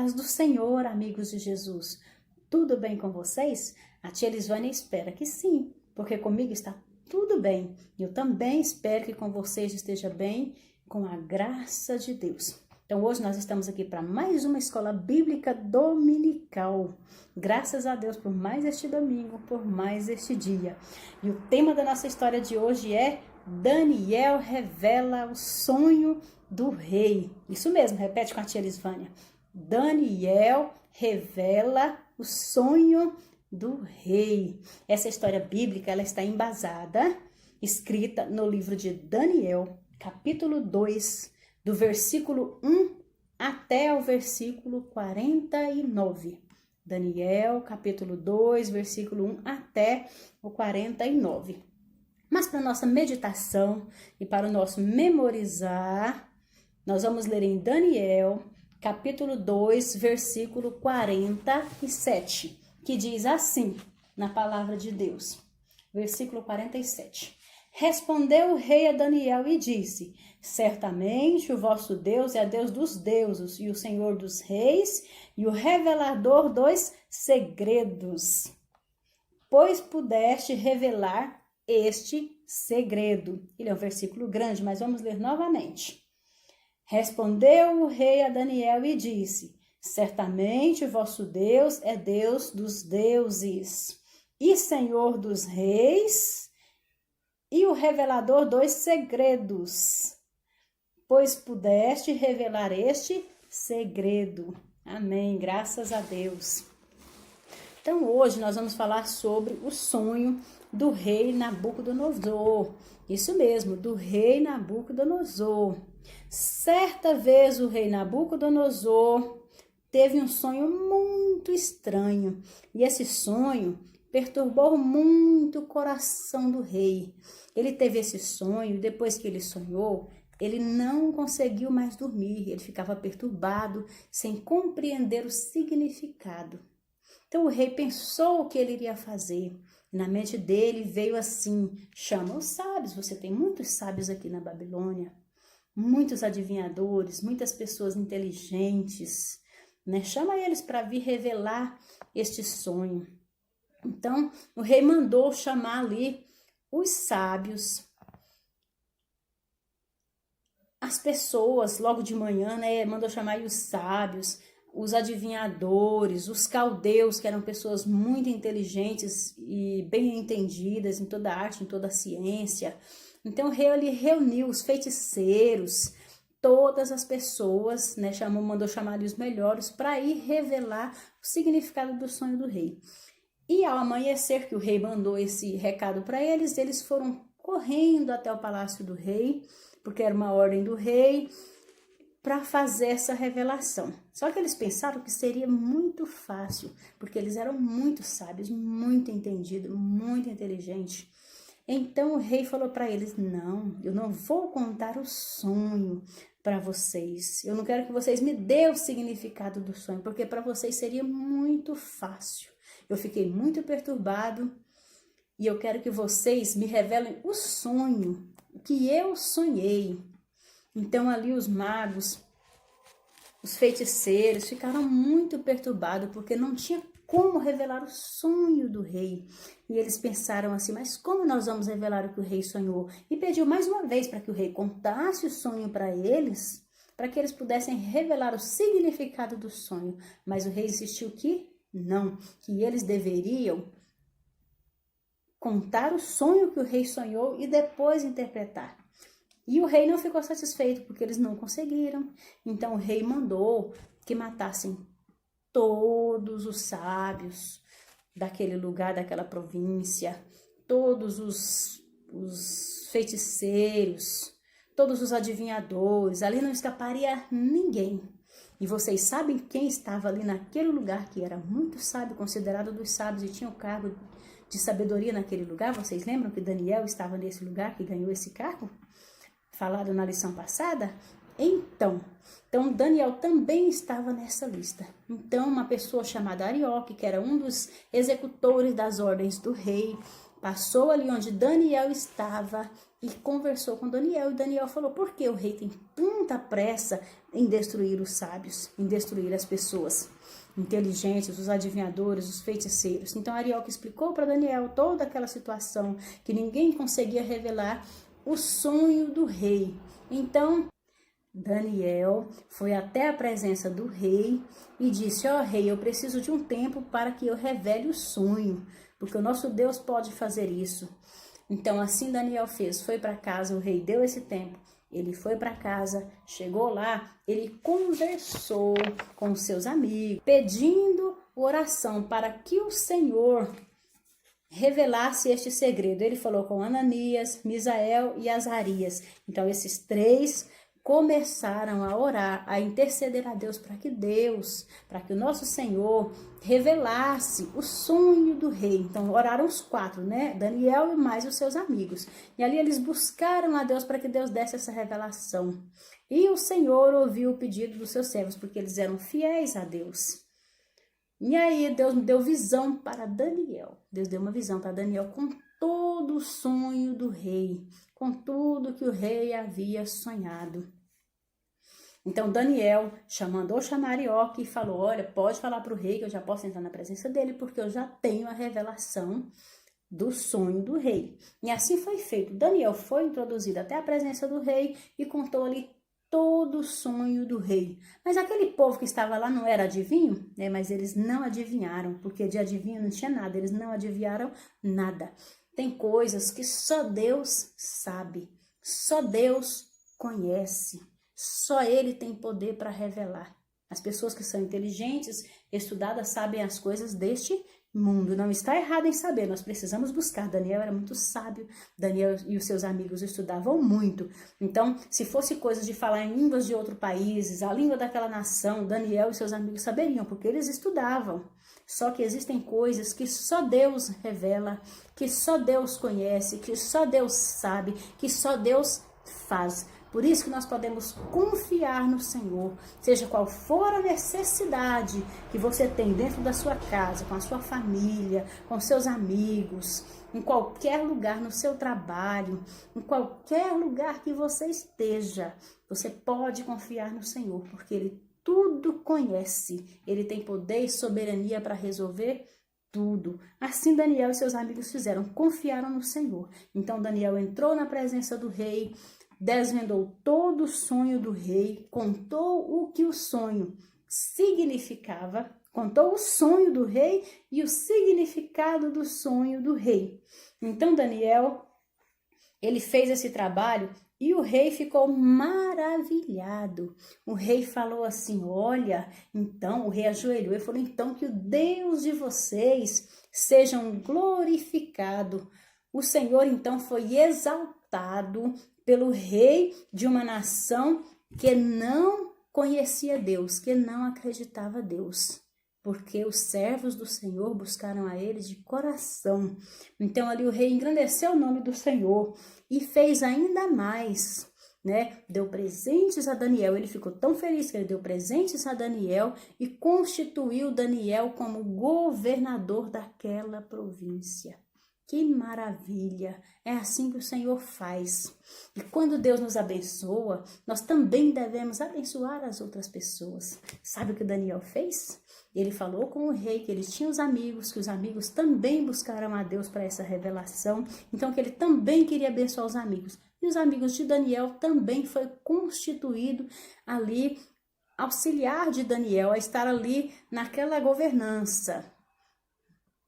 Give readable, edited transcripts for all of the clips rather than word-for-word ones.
paz do Senhor, amigos de Jesus. Tudo bem com vocês? A tia Elisvânia espera que sim, porque comigo está tudo bem. Eu também espero que com vocês esteja bem, com a graça de Deus. Então hoje nós estamos aqui para mais uma escola bíblica dominical. Graças a Deus por mais este domingo, por mais este dia. E o tema da nossa história de hoje é Daniel revela o sonho do rei. Isso mesmo, repete com a tia Elisvânia. Daniel revela o sonho do rei. Essa história bíblica ela está embasada, escrita no livro de Daniel, capítulo 2, do versículo 1 até o versículo 49. Daniel, capítulo 2, versículo 1 até o 49. Mas para nossa meditação e para o nosso memorizar, nós vamos ler em Daniel, capítulo 2, versículo 47, que diz assim, na palavra de Deus, versículo 47. Respondeu o rei a Daniel e disse, certamente o vosso Deus é Deus dos deuses e o Senhor dos reis e o revelador dos segredos, pois pudeste revelar este segredo. Ele é um versículo grande, mas vamos ler novamente. Respondeu o rei a Daniel e disse, certamente o vosso Deus é Deus dos deuses e Senhor dos reis e o revelador dos segredos, pois pudeste revelar este segredo. Amém, graças a Deus. Então hoje nós vamos falar sobre o sonho do rei Nabucodonosor. Isso mesmo, do rei Nabucodonosor. Certa vez o rei Nabucodonosor teve um sonho muito estranho. E esse sonho perturbou muito o coração do rei. Ele teve esse sonho e depois que ele sonhou, ele não conseguiu mais dormir. Ele ficava perturbado, sem compreender o significado. Então o rei pensou o que ele iria fazer. Na mente dele veio assim, chama os sábios. Você tem muitos sábios aqui na Babilônia. Muitos adivinhadores, muitas pessoas inteligentes, né? Chama eles para vir revelar este sonho. Então, o rei mandou chamar ali os sábios, as pessoas, logo de manhã, né? Mandou chamar aí os sábios, os adivinhadores, os caldeus, que eram pessoas muito inteligentes e bem entendidas em toda a arte, em toda a ciência. Então o rei ali reuniu os feiticeiros, todas as pessoas, né, mandou chamar ali os melhores para ir revelar o significado do sonho do rei. E ao amanhecer que o rei mandou esse recado para eles, eles foram correndo até o palácio do rei, porque era uma ordem do rei, para fazer essa revelação. Só que eles pensaram que seria muito fácil, porque eles eram muito sábios, muito entendidos, muito inteligentes. Então o rei falou para eles, não, eu não vou contar o sonho para vocês. Eu não quero que vocês me dêem o significado do sonho, porque para vocês seria muito fácil. Eu fiquei muito perturbado e eu quero que vocês me revelem o sonho, o que eu sonhei. Então ali os magos, os feiticeiros ficaram muito perturbados porque não tinha como revelar o sonho do rei. E eles pensaram assim, mas como nós vamos revelar o que o rei sonhou? E pediu mais uma vez para que o rei contasse o sonho para eles, para que eles pudessem revelar o significado do sonho. Mas o rei insistiu que não, que eles deveriam contar o sonho que o rei sonhou e depois interpretar. E o rei não ficou satisfeito, porque eles não conseguiram. Então o rei mandou que matassem todos os sábios daquele lugar, daquela província, todos os feiticeiros, todos os adivinhadores. Ali não escaparia ninguém. E vocês sabem quem estava ali naquele lugar, que era muito sábio, considerado dos sábios e tinha o cargo de sabedoria naquele lugar? Vocês lembram que Daniel estava nesse lugar, que ganhou esse cargo? Falado na lição passada? Então Daniel também estava nessa lista. Então uma pessoa chamada Arioque, que era um dos executores das ordens do rei, passou ali onde Daniel estava e conversou com Daniel. E Daniel falou: por que o rei tem tanta pressa em destruir os sábios, em destruir as pessoas inteligentes, os adivinhadores, os feiticeiros? Então Arioque explicou para Daniel toda aquela situação, que ninguém conseguia revelar o sonho do rei. Então Daniel foi até a presença do rei e disse: ó rei, eu preciso de um tempo para que eu revele o sonho, porque o nosso Deus pode fazer isso. Então assim Daniel fez, foi para casa, o rei deu esse tempo. Ele foi para casa, chegou lá, ele conversou com os seus amigos, pedindo oração para que o Senhor revelasse este segredo. Ele falou com Ananias, Misael e Azarias. Então esses três começaram a orar, a interceder a Deus para que o nosso Senhor revelasse o sonho do rei. Então oraram os quatro, né? Daniel e mais os seus amigos. E ali eles buscaram a Deus para que Deus desse essa revelação. E o Senhor ouviu o pedido dos seus servos, porque eles eram fiéis a Deus. E aí Deus deu visão para Daniel. Deus deu uma visão para Daniel com todo o sonho do rei, com tudo que o rei havia sonhado. Então Daniel mandou chamar Arioque e falou: olha, pode falar para o rei que eu já posso entrar na presença dele, porque eu já tenho a revelação do sonho do rei. E assim foi feito. Daniel foi introduzido até a presença do rei e contou ali todo o sonho do rei. Mas aquele povo que estava lá não era adivinho, né? Mas eles não adivinharam, porque de adivinho não tinha nada, eles não adivinharam nada. Tem coisas que só Deus sabe, só Deus conhece, só Ele tem poder para revelar. As pessoas que são inteligentes, estudadas, sabem as coisas deste mundo. Não está errado em saber, nós precisamos buscar. Daniel era muito sábio, Daniel e os seus amigos estudavam muito. Então, se fosse coisa de falar em línguas de outros países, a língua daquela nação, Daniel e seus amigos saberiam, porque eles estudavam. Só que existem coisas que só Deus revela, que só Deus conhece, que só Deus sabe, que só Deus faz. Por isso que nós podemos confiar no Senhor, seja qual for a necessidade que você tem dentro da sua casa, com a sua família, com seus amigos, em qualquer lugar, no seu trabalho, em qualquer lugar que você esteja, você pode confiar no Senhor, porque Ele tudo conhece, Ele tem poder e soberania para resolver tudo. Assim Daniel e seus amigos fizeram, confiaram no Senhor. Então Daniel entrou na presença do rei, desvendou todo o sonho do rei, contou o que o sonho significava, contou o sonho do rei e o significado do sonho do rei. Então Daniel, ele fez esse trabalho e o rei ficou maravilhado. O rei falou assim: olha, então o rei ajoelhou e falou: então que o Deus de vocês seja glorificado. O Senhor então foi exaltado pelo rei de uma nação que não conhecia Deus, que não acreditava a Deus, porque os servos do Senhor buscaram a ele de coração. Então ali o rei engrandeceu o nome do Senhor e fez ainda mais, né? Deu presentes a Daniel, ele ficou tão feliz que ele deu presentes a Daniel e constituiu Daniel como governador daquela província. Que maravilha! É assim que o Senhor faz. E quando Deus nos abençoa, nós também devemos abençoar as outras pessoas. Sabe o que Daniel fez? Ele falou com o rei que ele tinha os amigos, que os amigos também buscaram a Deus para essa revelação. Então que ele também queria abençoar os amigos. E os amigos de Daniel também foi constituído ali, auxiliar de Daniel, a estar ali naquela governança.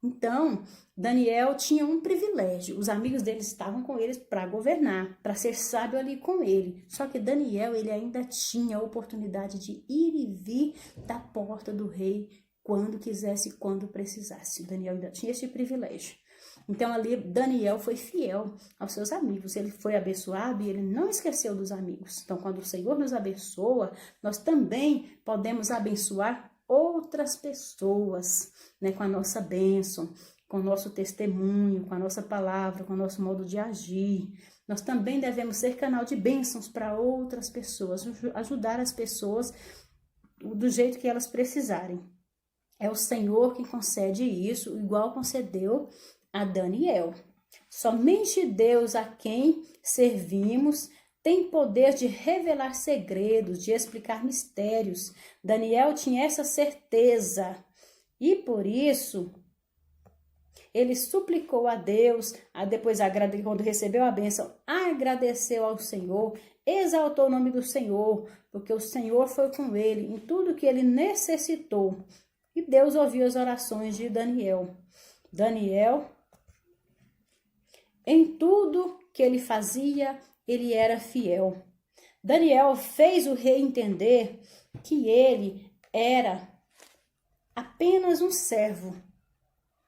Então, Daniel tinha um privilégio. Os amigos dele estavam com eles para governar, para ser sábio ali com ele. Só que Daniel, ele ainda tinha a oportunidade de ir e vir da porta do rei quando quisesse, quando precisasse. Daniel ainda tinha esse privilégio. Então, ali, Daniel foi fiel aos seus amigos. Ele foi abençoado e ele não esqueceu dos amigos. Então, quando o Senhor nos abençoa, nós também podemos abençoar outras pessoas, né, com a nossa bênção, com o nosso testemunho, com a nossa palavra, com o nosso modo de agir. Nós também devemos ser canal de bênçãos para outras pessoas, ajudar as pessoas do jeito que elas precisarem. É o Senhor que concede isso, igual concedeu a Daniel. Somente Deus a quem servimos tem poder de revelar segredos, de explicar mistérios. Daniel tinha essa certeza e por isso ele suplicou a Deus, depois quando recebeu a bênção, agradeceu ao Senhor, exaltou o nome do Senhor, porque o Senhor foi com ele em tudo que ele necessitou. E Deus ouviu as orações de Daniel. Daniel, em tudo que ele fazia, ele era fiel. Daniel fez o rei entender que ele era apenas um servo.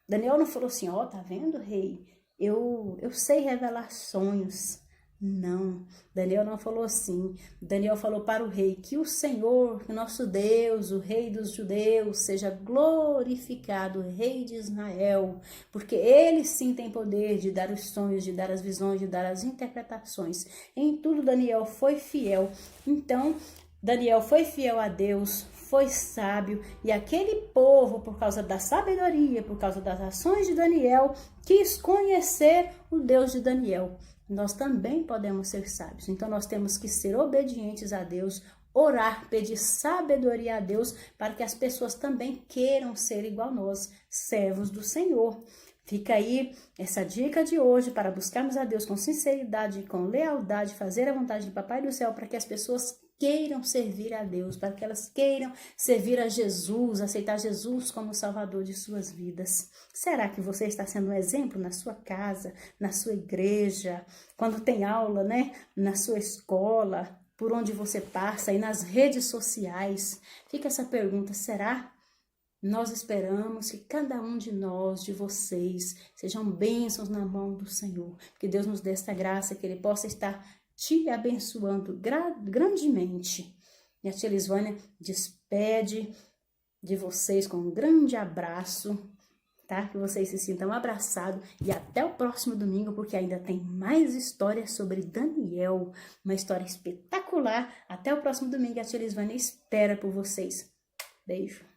Daniel não falou assim, ó, tá vendo, rei? Eu sei revelar sonhos. Não, Daniel não falou assim. Daniel falou para o rei que o Senhor, nosso Deus, o rei dos judeus, seja glorificado, o rei de Israel, porque ele sim tem poder de dar os sonhos, de dar as visões, de dar as interpretações. Em tudo Daniel foi fiel. Então, Daniel foi fiel a Deus, foi sábio, e aquele povo, por causa da sabedoria, por causa das ações de Daniel, quis conhecer o Deus de Daniel. Nós também podemos ser sábios, então nós temos que ser obedientes a Deus, orar, pedir sabedoria a Deus, para que as pessoas também queiram ser igual nós, servos do Senhor. Fica aí essa dica de hoje para buscarmos a Deus com sinceridade, com lealdade, fazer a vontade do Papai do Céu, para que as pessoas queiram servir a Deus, para que elas queiram servir a Jesus, aceitar Jesus como Salvador de suas vidas. Será que você está sendo um exemplo na sua casa, na sua igreja, quando tem aula, né, na sua escola, por onde você passa e nas redes sociais? Fica essa pergunta, será? Nós esperamos que cada um de nós, de vocês, sejam bênçãos na mão do Senhor. Que Deus nos dê esta graça, que Ele possa estar te abençoando grandemente. E a tia Lisvânia despede de vocês com um grande abraço, tá? Que vocês se sintam abraçados e até o próximo domingo, porque ainda tem mais histórias sobre Daniel, uma história espetacular. Até o próximo domingo, a tia Lisvânia espera por vocês. Beijo.